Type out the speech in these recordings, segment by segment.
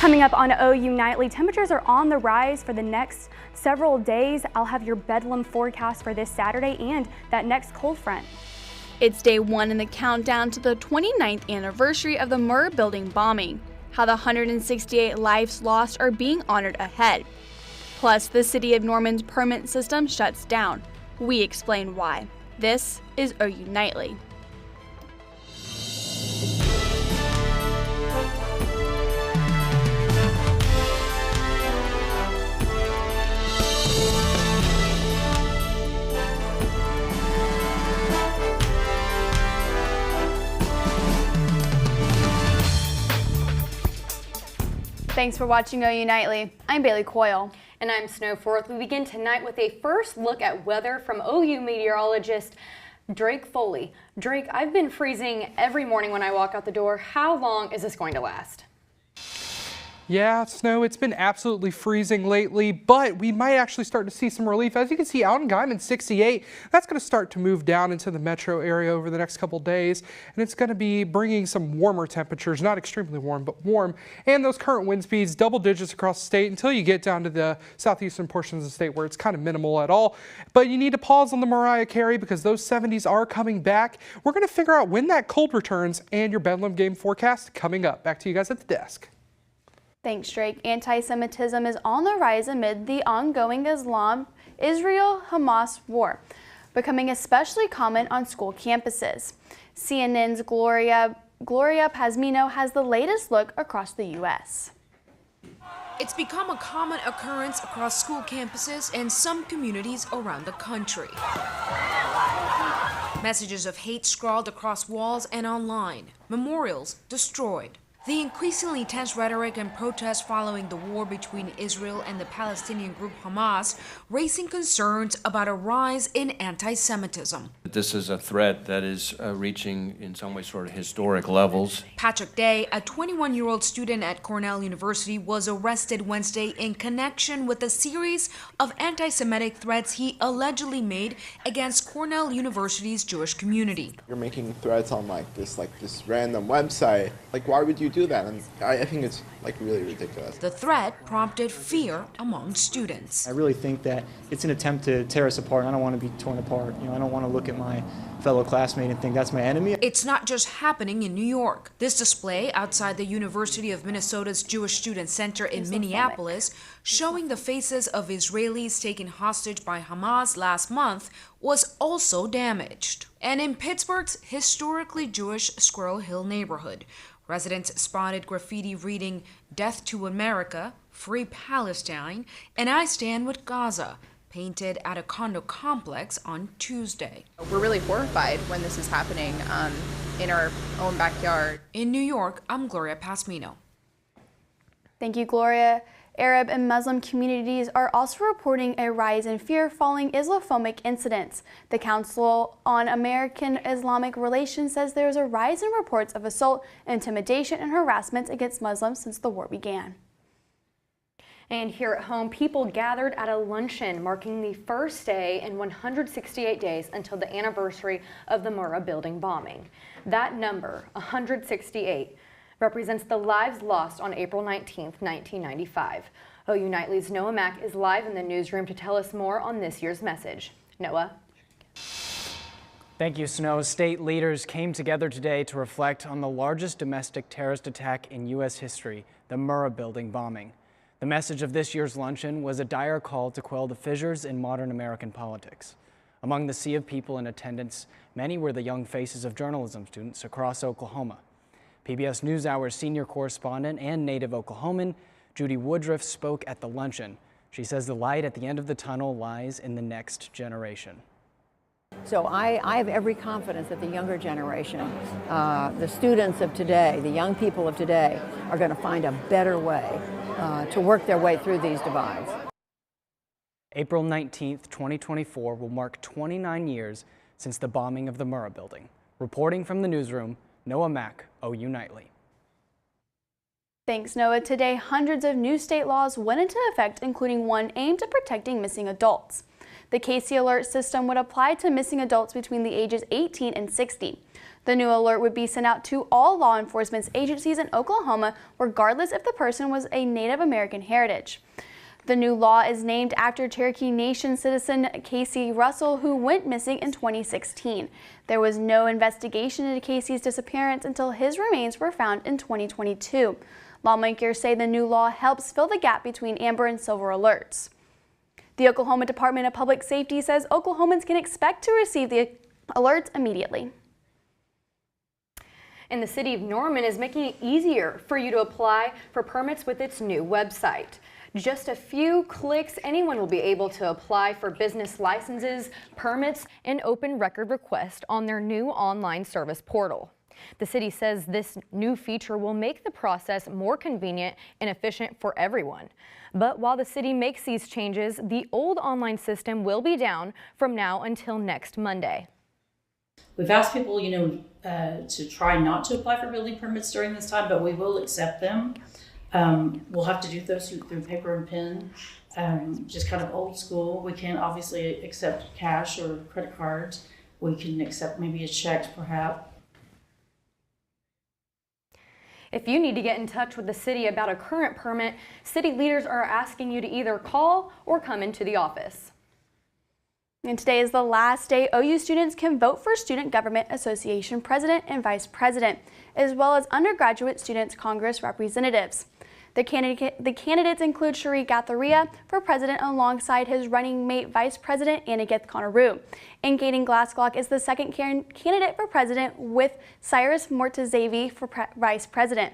Coming up on OU Nightly, temperatures are on the rise for the next several days. I'll have your Bedlam forecast for this Saturday and that next cold front. It's day one in the countdown to the 29th anniversary of the Murrah Building bombing. How the 168 lives lost are being honored ahead. Plus, the City of Norman's permit system shuts down. We explain why. This is OU Nightly. Thanks for watching OU Nightly. I'm Bailey Coyle. And I'm Snow Forth. We begin tonight with a first look at weather from OU meteorologist Drake Foley. Drake, I've been freezing every morning when I walk out the door. How long is this going to last? Yeah, Snow, it's been absolutely freezing lately, but we might actually start to see some relief. As you can see out in Guymon, 68, that's going to start to move down into the metro area over the next couple days, and it's going to be bringing some warmer temperatures, not extremely warm, but warm, and those current wind speeds, double digits across the state until you get down to the southeastern portions of the state where it's kind of minimal at all. But you need to pause on the Mariah Carey because those 70s are coming back. We're going to figure out when that cold returns and your Bedlam game forecast coming up. Back to you guys at the desk. Thanks, Drake. Anti-Semitism is on the rise amid the ongoing Israel-Hamas war, becoming especially common on school campuses. CNN's Gloria Pazmino has the latest look across the U.S. It's become a common occurrence across school campuses and some communities around the country. Messages of hate scrawled across walls and online, memorials destroyed. The increasingly tense rhetoric and protests following the war between Israel and the Palestinian group Hamas, raising concerns about a rise in anti-Semitism. This is a threat that is reaching, in some ways, sort of historic levels. Patrick Day, a 21-year-old student at Cornell University, was arrested Wednesday in connection with a series of anti-Semitic threats he allegedly made against Cornell University's Jewish community. You're making threats on this random website. Why would you do that? And I think it's really ridiculous. The threat prompted fear among students. I really think that it's an attempt to tear us apart. I don't want to be torn apart. I don't want to look at my fellow classmate and think that's my enemy. It's not just happening in New York. This display outside the University of Minnesota's Jewish Student Center in Minneapolis, showing the faces of Israelis taken hostage by Hamas last month, was also damaged. And in Pittsburgh's historically Jewish Squirrel Hill neighborhood, residents spotted graffiti reading "Death to America, Free Palestine, and I Stand with Gaza," painted at a condo complex on Tuesday. We're really horrified when this is happening in our own backyard. In New York, I'm Gloria Pazmino. Thank you, Gloria. Arab and Muslim communities are also reporting a rise in fear following Islamophobic incidents. The Council on American Islamic Relations says there is a rise in reports of assault, intimidation, and harassment against Muslims since the war began. And here at home, people gathered at a luncheon marking the first day in 168 days until the anniversary of the Murrah Building bombing. That number, 168, represents the lives lost on April 19, 1995. OU Nightly's Noah Mack is live in the newsroom to tell us more on this year's message. Noah? Thank you, Snow. State leaders came together today to reflect on the largest domestic terrorist attack in U.S. history, the Murrah Building bombing. The message of this year's luncheon was a dire call to quell the fissures in modern American politics. Among the sea of people in attendance, many were the young faces of journalism students across Oklahoma. PBS NewsHour's senior correspondent and native Oklahoman, Judy Woodruff, spoke at the luncheon. She says the light at the end of the tunnel lies in the next generation. So I have every confidence that the younger generation, the students of today, the young people of today, are going to find a better way to work their way through these divides. April 19th, 2024 will mark 29 years since the bombing of the Murrah Building. Reporting from the newsroom, Noah Mack, OU Nightly. Thanks, Noah. Today, hundreds of new state laws went into effect, including one aimed at protecting missing adults. The Casey Alert system would apply to missing adults between the ages 18 and 60. The new alert would be sent out to all law enforcement agencies in Oklahoma, regardless if the person was a Native American heritage. The new law is named after Cherokee Nation citizen Casey Russell, who went missing in 2016. There was no investigation into Casey's disappearance until his remains were found in 2022. Lawmakers say the new law helps fill the gap between amber and silver alerts. The Oklahoma Department of Public Safety says Oklahomans can expect to receive the alerts immediately. And the city of Norman is making it easier for you to apply for permits with its new website. Just a few clicks, anyone will be able to apply for business licenses, permits, and open record requests on their new online service portal. The city says this new feature will make the process more convenient and efficient for everyone. But while the city makes these changes, the old online system will be down from now until next Monday. We've asked people, to try not to apply for building permits during this time, but we will accept them. We'll have to do those through paper and pen, just kind of old school. We can't obviously accept cash or credit cards. We can accept maybe a check perhaps. If you need to get in touch with the city about a current permit, city leaders are asking you to either call or come into the office. And today is the last day OU students can vote for Student Government Association President and Vice President, as well as undergraduate students Congress representatives. The candidates include Shariq Atharia for president alongside his running mate Vice President Annegith Conaroo. And Gaten Glasscock is the second candidate for president with Cyrus Mortazavi for vice president.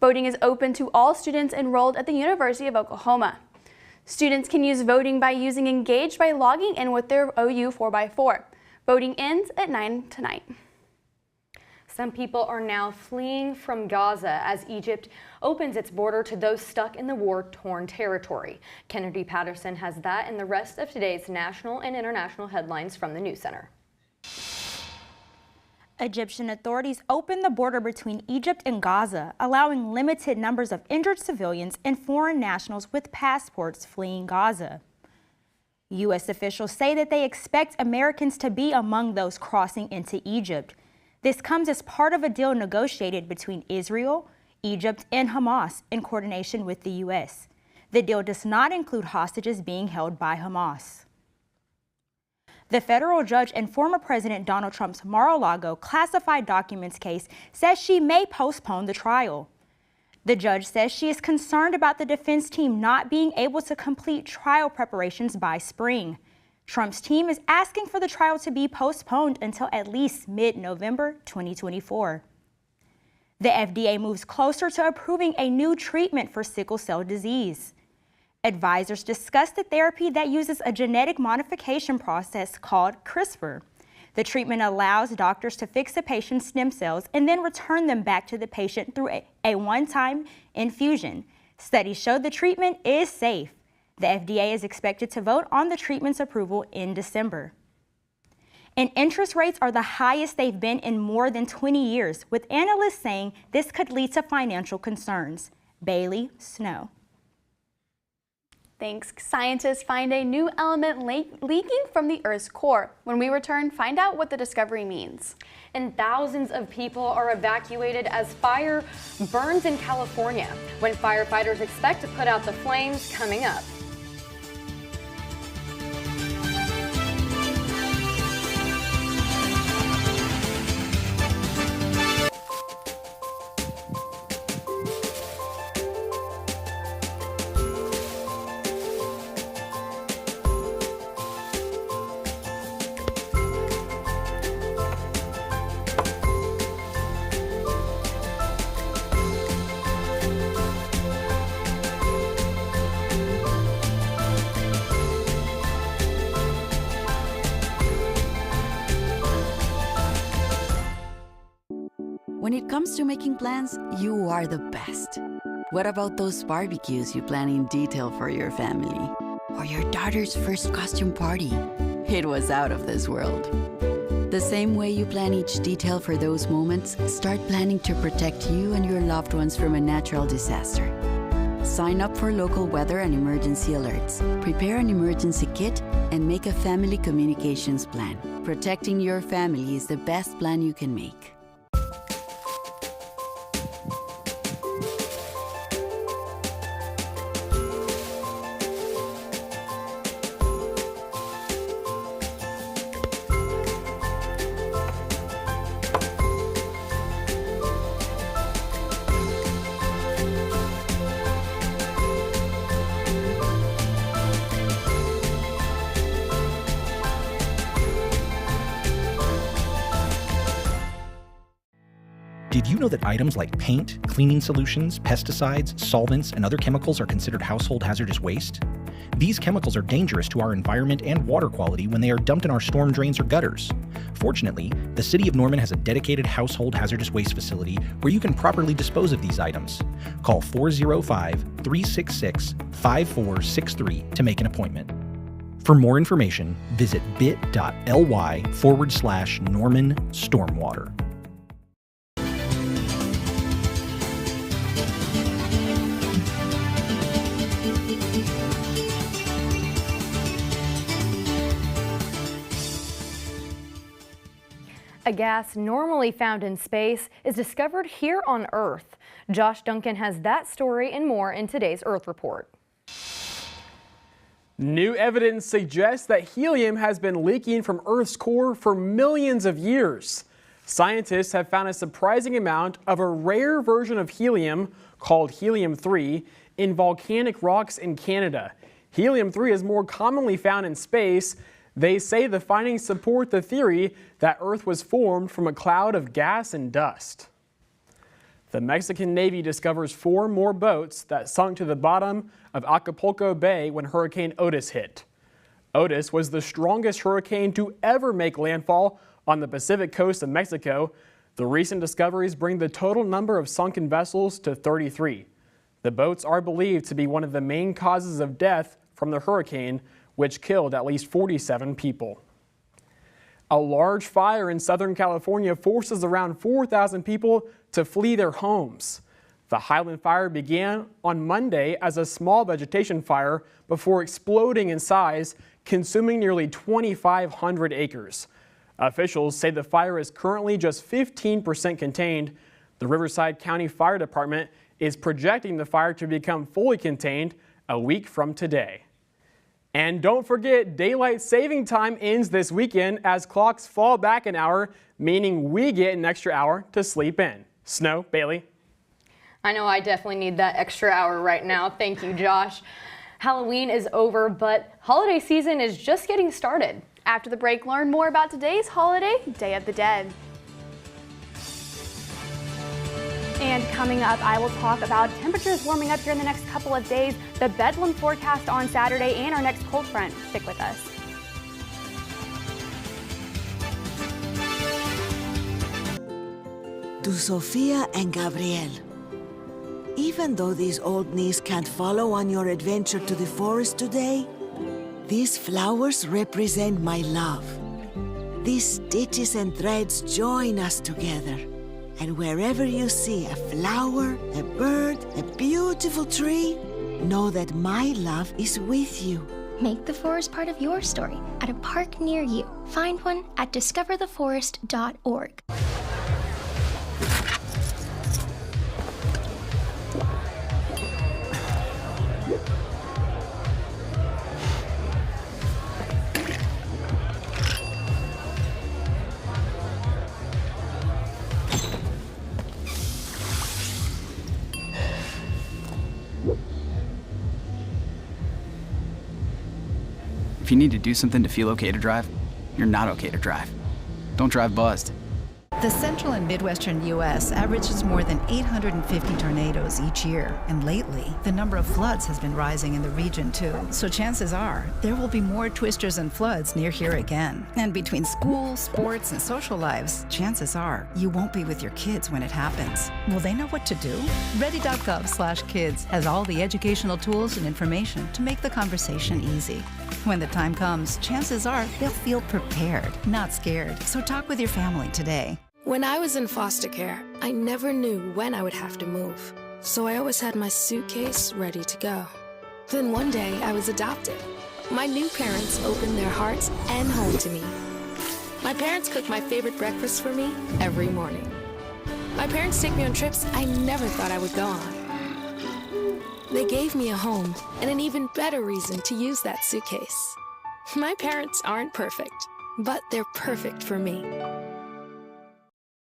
Voting is open to all students enrolled at the University of Oklahoma. Students can use voting by using Engage by logging in with their OU 4x4. Voting ends at 9 tonight. Some people are now fleeing from Gaza as Egypt opens its border to those stuck in the war-torn territory. Kennedy Patterson has that and the rest of today's national and international headlines from the News Center. Egyptian authorities opened the border between Egypt and Gaza, allowing limited numbers of injured civilians and foreign nationals with passports fleeing Gaza. U.S. officials say that they expect Americans to be among those crossing into Egypt. This comes as part of a deal negotiated between Israel, Egypt, and Hamas in coordination with the U.S. The deal does not include hostages being held by Hamas. The federal judge in former President Donald Trump's Mar-a-Lago classified documents case says she may postpone the trial. The judge says she is concerned about the defense team not being able to complete trial preparations by spring. Trump's team is asking for the trial to be postponed until at least mid-November 2024. The FDA moves closer to approving a new treatment for sickle cell disease. Advisors discussed the therapy that uses a genetic modification process called CRISPR. The treatment allows doctors to fix a patient's stem cells and then return them back to the patient through a one-time infusion. Studies show the treatment is safe. The FDA is expected to vote on the treatment's approval in December. And interest rates are the highest they've been in more than 20 years, with analysts saying this could lead to financial concerns. Bailey Snow. Thanks. Scientists find a new element leaking from the Earth's core. When we return, find out what the discovery means. And thousands of people are evacuated as fire burns in California. When firefighters expect to put out the flames, coming up. When it comes to making plans, you are the best. What about those barbecues you plan in detail for your family? Or your daughter's first costume party? It was out of this world. The same way you plan each detail for those moments, start planning to protect you and your loved ones from a natural disaster. Sign up for local weather and emergency alerts. Prepare an emergency kit and make a family communications plan. Protecting your family is the best plan you can make. Did you know that items like paint, cleaning solutions, pesticides, solvents, and other chemicals are considered household hazardous waste? These chemicals are dangerous to our environment and water quality when they are dumped in our storm drains or gutters. Fortunately, the City of Norman has a dedicated household hazardous waste facility where you can properly dispose of these items. Call 405-366-5463 to make an appointment. For more information, visit bit.ly/Norman Stormwater. A gas normally found in space is discovered here on Earth. Josh Duncan has that story and more in today's Earth Report. New evidence suggests that helium has been leaking from Earth's core for millions of years. Scientists have found a surprising amount of a rare version of helium called helium-3 in volcanic rocks in Canada. Helium-3 is more commonly found in space. They say the findings support the theory that Earth was formed from a cloud of gas and dust. The Mexican Navy discovers 4 more boats that sunk to the bottom of Acapulco Bay when Hurricane Otis hit. Otis was the strongest hurricane to ever make landfall on the Pacific coast of Mexico. The recent discoveries bring the total number of sunken vessels to 33. The boats are believed to be one of the main causes of death from the hurricane, which killed at least 47 people. A large fire in Southern California forces around 4,000 people to flee their homes. The Highland Fire began on Monday as a small vegetation fire before exploding in size, consuming nearly 2,500 acres. Officials say the fire is currently just 15% contained. The Riverside County Fire Department is projecting the fire to become fully contained a week from today. And don't forget, daylight saving time ends this weekend as clocks fall back an hour, meaning we get an extra hour to sleep in. Snow, Bailey. I know I definitely need that extra hour right now. Thank you, Josh. Halloween is over, but holiday season is just getting started. After the break, learn more about today's holiday, Day of the Dead. And coming up, I will talk about temperatures warming up here in the next couple of days, the Bedlam forecast on Saturday, and our next cold front. Stick with us. To Sofia and Gabriel, even though these old knees can't follow on your adventure to the forest today, these flowers represent my love. These stitches and threads join us together. And wherever you see a flower, a bird, a beautiful tree, know that my love is with you. Make the forest part of your story at a park near you. Find one at discovertheforest.org. If you need to do something to feel okay to drive, you're not okay to drive. Don't drive buzzed. The central and midwestern U.S. averages more than 850 tornadoes each year, and lately, the number of floods has been rising in the region too. So chances are, there will be more twisters and floods near here again. And between school, sports, and social lives, chances are, you won't be with your kids when it happens. Will they know what to do? Ready.gov/kids has all the educational tools and information to make the conversation easy. When the time comes, chances are they'll feel prepared, not scared. So talk with your family today. When I was in foster care, I never knew when I would have to move. so I always had my suitcase ready to go. Then one day, I was adopted. My new parents opened their hearts and home to me. My parents cook my favorite breakfast for me every morning. My parents take me on trips I never thought I would go on. They gave me a home and an even better reason to use that suitcase. My parents aren't perfect, but they're perfect for me.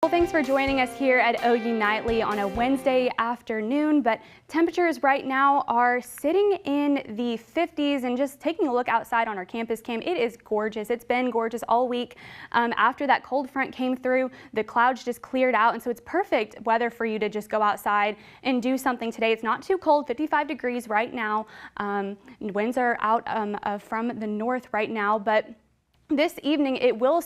Well, thanks for joining us here at OU Nightly on a Wednesday afternoon, but temperatures right now are sitting in the 50s, and just taking a look outside on our campus cam, it is gorgeous. It's been gorgeous all week. After that cold front came through, the clouds just cleared out, and so it's perfect weather for you to just go outside and do something today. It's not too cold, 55 degrees right now. Winds are out from the north right now, but this evening, it will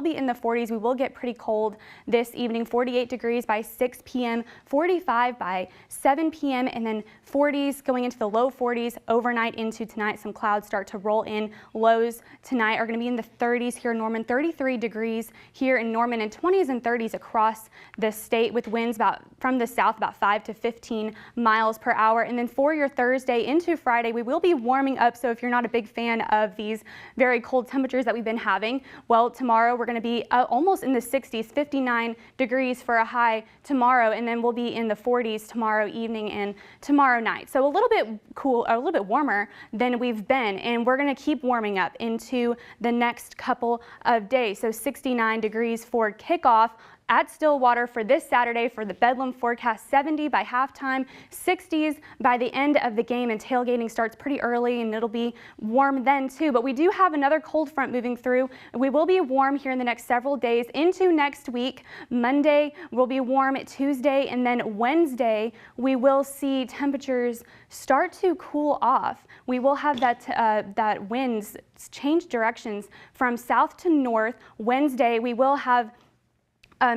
be in the 40s. We will get pretty cold this evening. 48 degrees by 6 p.m., 45 by 7 p.m., and then 40s going into the low 40s overnight into tonight. Some clouds start to roll in. Lows tonight are going to be in the 30s here in Norman, 33 degrees here in Norman, and 20s and 30s across the state, with winds from the south about 5 to 15 miles per hour. And then for your Thursday into Friday, we will be warming up. So if you're not a big fan of these very cold temperatures that we've been having, well, tomorrow we're going to be almost in the 60s, 59 degrees for a high tomorrow, and then we'll be in the 40s tomorrow evening and tomorrow night. So a little bit cool, a little bit warmer than we've been, and we're going to keep warming up into the next couple of days. So 69 degrees for kickoff at Stillwater for this Saturday. For the Bedlam forecast, 70 by halftime, 60s by the end of the game, and tailgating starts pretty early and it'll be warm then too. But we do have another cold front moving through. We will be warm here in the next several days into next week. Monday will be warm, Tuesday, and then Wednesday we will see temperatures start to cool off. We will have that winds change directions from south to north. Wednesday we will have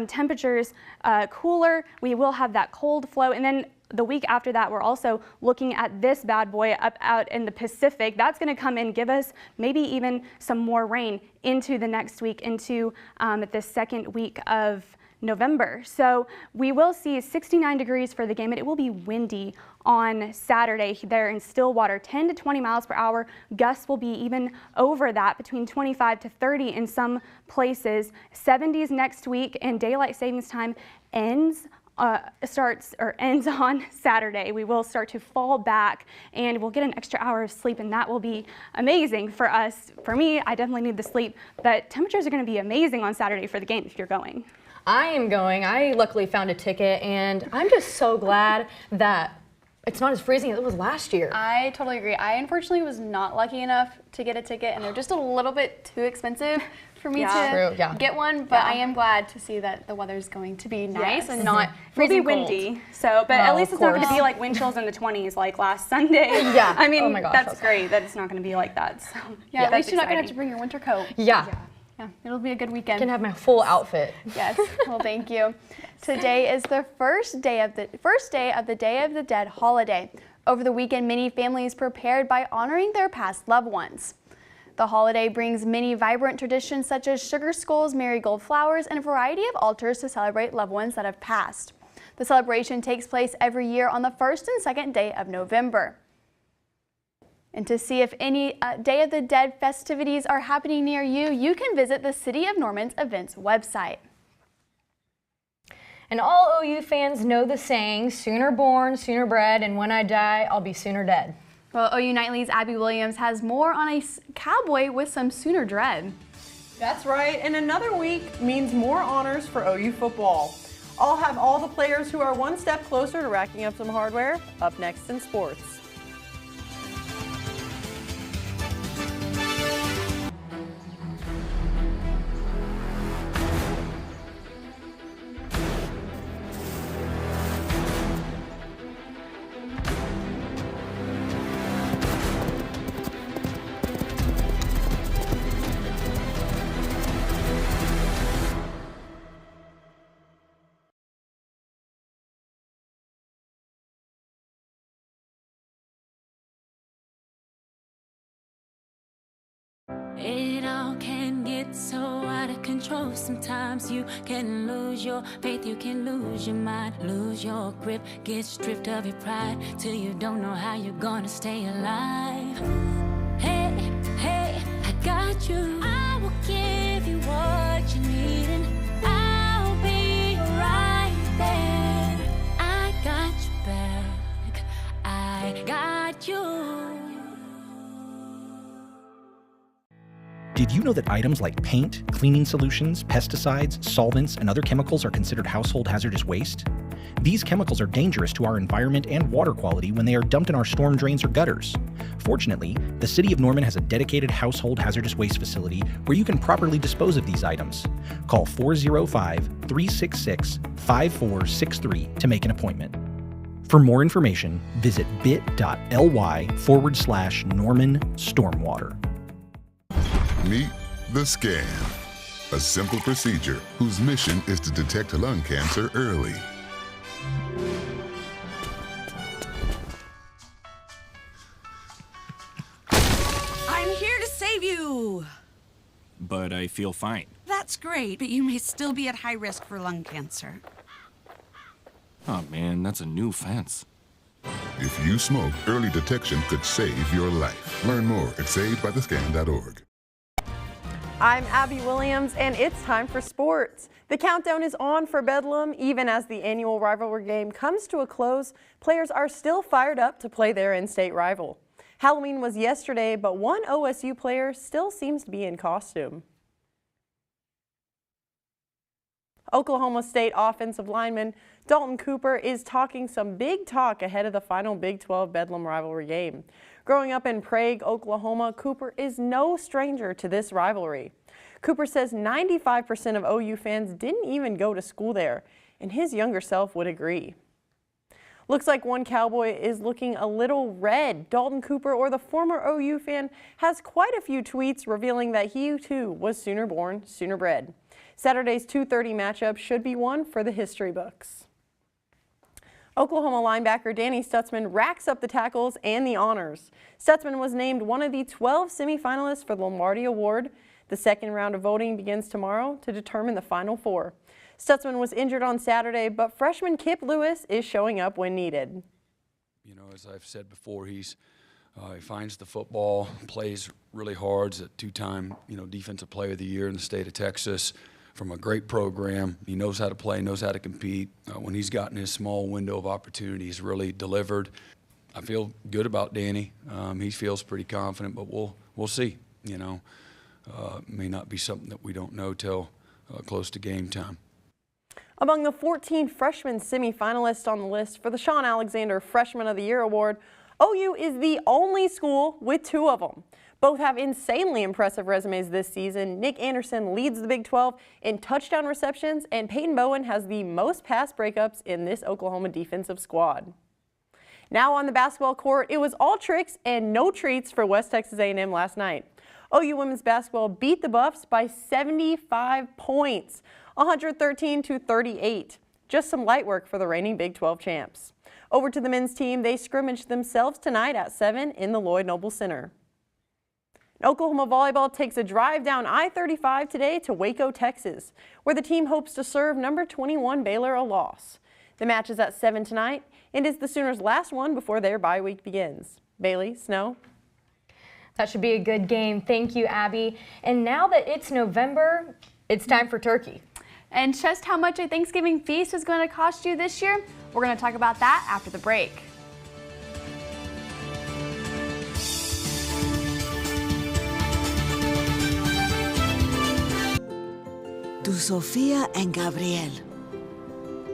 temperatures cooler. We will have that cold flow, and then the week after that, we're also looking at this bad boy up out in the Pacific. That's going to come in, give us maybe even some more rain into the next week, into the second week of November. So we will see 69 degrees for the game, and it will be windy on Saturday there in Stillwater, 10 to 20 miles per hour. Gusts will be even over that, between 25 to 30 in some places. 70s next week, and daylight savings time ends on Saturday. We will start to fall back, and we'll get an extra hour of sleep, and that will be amazing for us. For me, I definitely need the sleep, but temperatures are going to be amazing on Saturday for the game if you're going. I am going. I luckily found a ticket, and I'm just so glad that it's not as freezing as it was last year. I totally agree. I unfortunately was not lucky enough to get a ticket, and they're just a little bit too expensive for me to get one, but I am glad to see that the weather's going to be nice and not freezing windy. cold. So, but at least it's not going to be like wind chills in the 20s like last Sunday. Yeah. I mean, oh my gosh, that's great that it's not going to be like that. So, yeah, at least you're not going to have to bring your winter coat. Yeah. Yeah, it'll be a good weekend. I can have my full outfit. Yes. Well, thank you. Today is the first day of the Day of the Dead holiday. Over the weekend, many families prepared by honoring their past loved ones. The holiday brings many vibrant traditions such as sugar skulls, marigold flowers, and a variety of altars to celebrate loved ones that have passed. The celebration takes place every year on the first and second day of November. And to see if any Day of the Dead festivities are happening near you, you can visit the City of Norman's events website. And all OU fans know the saying, sooner born, sooner bred, and when I die, I'll be sooner dead. Well, OU Nightly's Abby Williams has more on a cowboy with some sooner dread. That's right, and another week means more honors for OU football. I'll have all the players who are one step closer to racking up some hardware up next in sports. It all can get so out of control. Sometimes you can lose your faith, you can lose your mind, lose your grip, get stripped of your pride, till you don't know how you're gonna stay alive. Hey, hey, I got you. I will give you what you need, and I'll be right there. I got you back. I got you. Did you know that items like paint, cleaning solutions, pesticides, solvents, and other chemicals are considered household hazardous waste? These chemicals are dangerous to our environment and water quality when they are dumped in our storm drains or gutters. Fortunately, the City of Norman has a dedicated household hazardous waste facility where you can properly dispose of these items. Call 405-366-5463 to make an appointment. For more information, visit bit.ly/Norman Stormwater. Meet the Scan, a simple procedure whose mission is to detect lung cancer early. I'm here to save you! But I feel fine. That's great, but you may still be at high risk for lung cancer. Oh man, that's a new fence. If you smoke, early detection could save your life. Learn more at savedbythescan.org. I'm Abby Williams, and it's time for sports. The countdown is on for Bedlam. Even as the annual rivalry game comes to a close, players are still fired up to play their in-state rival. Halloween was yesterday, but one OSU player still seems to be in costume. Oklahoma State offensive lineman Dalton Cooper is talking some big talk ahead of the final Big 12 Bedlam rivalry game. Growing up in Prague, Oklahoma, Cooper is no stranger to this rivalry. Cooper says 95% of OU fans didn't even go to school there, and his younger self would agree. Looks like one Cowboy is looking a little red. Dalton Cooper, or the former OU fan, has quite a few tweets revealing that he too was Sooner born, Sooner bred. Saturday's 2:30 matchup should be one for the history books. Oklahoma linebacker Danny Stutzman racks up the tackles and the honors. Stutzman was named one of the 12 semifinalists for the Lombardi Award. The second round of voting begins tomorrow to determine the final four. Stutzman was injured on Saturday, but freshman Kip Lewis is showing up when needed. You know, as I've said before, he finds the football, plays really hard. He's a two-time, defensive player of the year in the state of Texas. From a great program. He knows how to play, knows how to compete. When he's gotten his small window of opportunity, he's really delivered. I feel good about Danny. He feels pretty confident, but we'll see. May not be something that we don't know till close to game time. Among the 14 freshman semifinalists on the list for the Sean Alexander Freshman of the Year Award, OU is the only school with two of them. Both have insanely impressive resumes this season. Nick Anderson leads the Big 12 in touchdown receptions, and Peyton Bowen has the most pass breakups in this Oklahoma defensive squad. Now on the basketball court, it was all tricks and no treats for West Texas A&M last night. OU women's basketball beat the Buffs by 75 points, 113-38. Just some light work for the reigning Big 12 champs. Over to the men's team, they scrimmaged themselves tonight at 7 in the Lloyd Noble Center. Oklahoma volleyball takes a drive down I-35 today to Waco, Texas, where the team hopes to serve number 21 Baylor a loss. The match is at 7 tonight and is the Sooners' last one before their bye week begins. Bailey, Snow. That should be a good game. Thank you, Abby. And now that it's November, it's time for turkey. And just how much a Thanksgiving feast is going to cost you this year, we're going to talk about that after the break. To Sofia and Gabriel.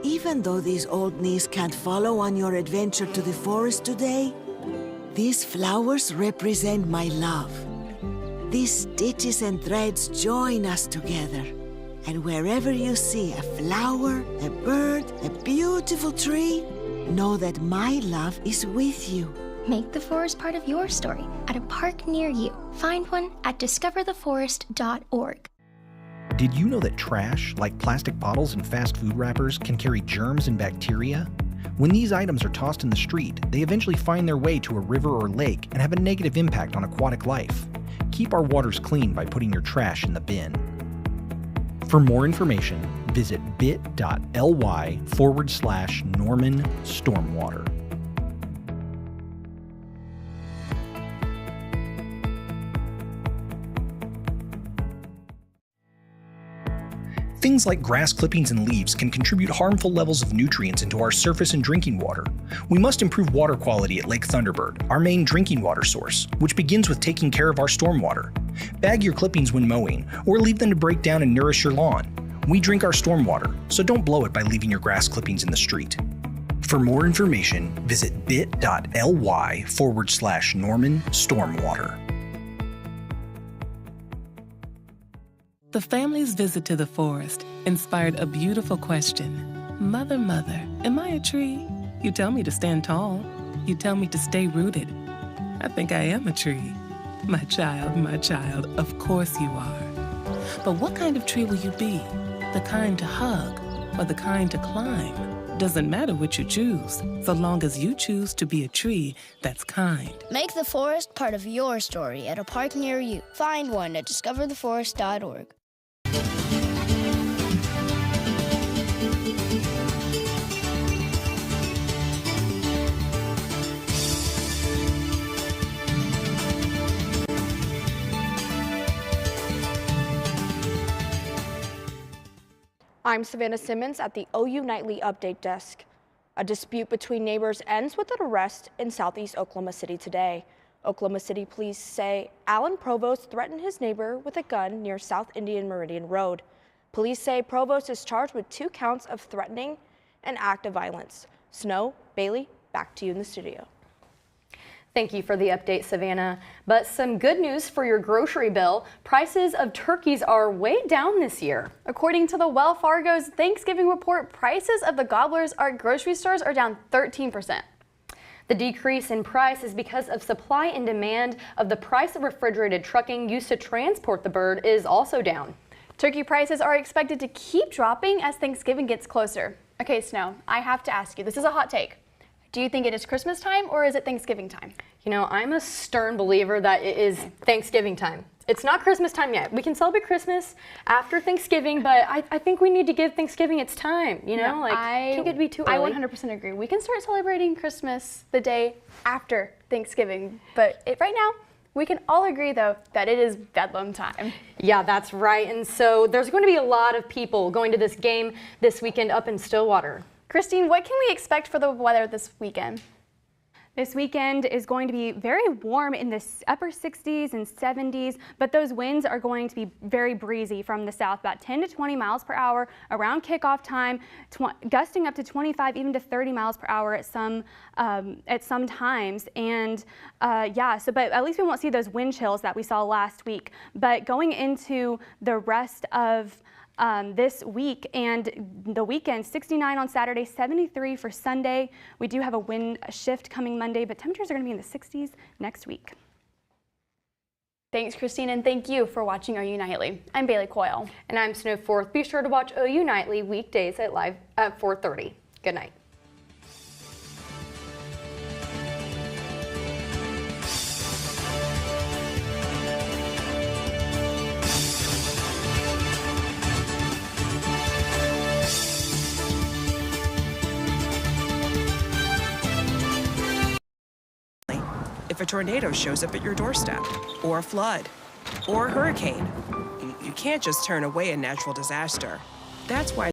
Even though these old knees can't follow on your adventure to the forest today, these flowers represent my love. These stitches and threads join us together. And wherever you see a flower, a bird, a beautiful tree, know that my love is with you. Make the forest part of your story at a park near you. Find one at discovertheforest.org. Did you know that trash, like plastic bottles and fast food wrappers, can carry germs and bacteria? When these items are tossed in the street, they eventually find their way to a river or lake and have a negative impact on aquatic life. keep our waters clean by putting your trash in the bin. For more information, visit bit.ly/Norman Stormwater. Things like grass clippings and leaves can contribute harmful levels of nutrients into our surface and drinking water. We must improve water quality at Lake Thunderbird, our main drinking water source, which begins with taking care of our stormwater. Bag your clippings when mowing, or leave them to break down and nourish your lawn. We drink our stormwater, so don't blow it by leaving your grass clippings in the street. For more information, visit bit.ly/Norman Stormwater. The family's visit to the forest inspired a beautiful question. Mother, mother, am I a tree? You tell me to stand tall. You tell me to stay rooted. I think I am a tree. My child, of course you are. But what kind of tree will you be? The kind to hug or the kind to climb? Doesn't matter what you choose, so long as you choose to be a tree that's kind. Make the forest part of your story at a park near you. Find one at discovertheforest.org. I'm Savannah Simmons at the OU Nightly Update Desk. A dispute between neighbors ends with an arrest in southeast Oklahoma City today. Oklahoma City police say Alan Provost threatened his neighbor with a gun near South Indian Meridian Road. Police say Provost is charged with 2 counts of threatening an act of violence. Snow, Bailey, back to you in the studio. Thank you for the update, Savannah. But some good news for your grocery bill. Prices of turkeys are way down this year. According to the Wells Fargo's Thanksgiving report, prices of the gobblers at grocery stores are down 13%. The decrease in price is because of supply and demand of the price of refrigerated trucking used to transport the bird is also down. Turkey prices are expected to keep dropping as Thanksgiving gets closer. Okay, Snow, I have to ask you, this is a hot take. Do you think it is Christmas time or is it Thanksgiving time? You know, I'm a stern believer that it is Thanksgiving time. It's not Christmas time yet. We can celebrate Christmas after Thanksgiving, but I think we need to give Thanksgiving its time, you know? Can't get to be too early. I 100% agree. We can start celebrating Christmas the day after Thanksgiving, but right now, we can all agree, though, that it is Bedlam time. Yeah, that's right. And so there's going to be a lot of people going to this game this weekend up in Stillwater. Christine, what can we expect for the weather this weekend? This weekend is going to be very warm in the upper 60s and 70s, but those winds are going to be very breezy from the south, about 10 to 20 miles per hour around kickoff time, gusting up to 25, even to 30 miles per hour at some times. And but at least we won't see those wind chills that we saw last week. But going into the rest of this week and the weekend, 69 on Saturday, 73 for Sunday. We do have a wind shift coming Monday, but temperatures are going to be in the 60s next week. Thanks, Christine, and thank you for watching OU Nightly. I'm Bailey Coyle. And I'm Snow Forth. Be sure to watch OU Nightly weekdays at 4:30. Good night. If a tornado shows up at your doorstep, or a flood, or a hurricane, you can't just turn away a natural disaster. That's why